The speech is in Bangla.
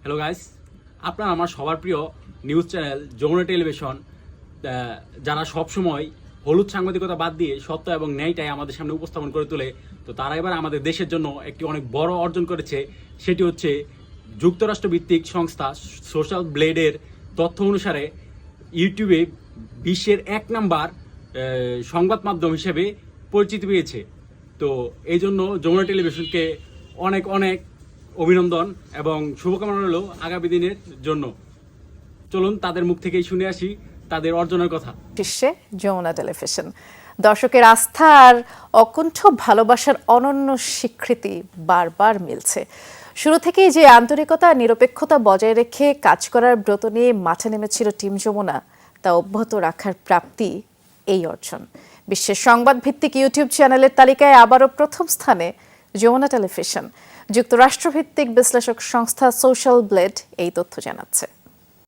হ্যালো গাইস, আপনারা আমার সবার প্রিয় নিউজ চ্যানেল যমুনা টেলিভিশন, যারা সবসময় হলুদ সাংবাদিকতা বাদ দিয়ে সত্য এবং ন্যায়টাই আমাদের সামনে উপস্থাপন করে তোলে। তো তারা এবার আমাদের দেশের জন্য একটি অনেক বড় অর্জন করেছে। সেটি হচ্ছে যুক্তরাষ্ট্রভিত্তিক সংস্থা সোশ্যাল ব্লেডের তথ্য অনুসারে ইউটিউবে বিশ্বের ১ নাম্বার সংবাদ মাধ্যম হিসেবে পরিচিতি পেয়েছে। তো এই জন্য যমুনা টেলিভিশনকে অনেক অনেক অভিনন্দন এবং শুভকামনা রইল আগামী দিনের জন্য। চলুন তাদের মুখ থেকেই শুনে আসি তাদের অর্জনের কথা। শীর্ষে যমুনা টেলিভিশন দর্শকের আস্থা আর অকুণ্ঠ ভালোবাসার অনন্য স্বীকৃতি বারবার মিলছে। শুরু থেকেই যে আন্তরিকতা নিরপেক্ষতা বজায় রেখে কাজ করার ব্রত নিয়ে মাঠে নেমেছিল টিম যমুনা, তা অব্যাহত রাখার প্রাপ্তি এই অর্জন। বিশ্বের সংবাদ ভিত্তিক ইউটিউব চ্যানেলের তালিকায় আবারও প্রথম স্থানে যমুনা টেলিভিশন। যুক্তরাষ্ট্রভিত্তিক বিশ্লেষক সংস্থা সোশ্যাল ব্লেড এই তথ্য জানাচ্ছে।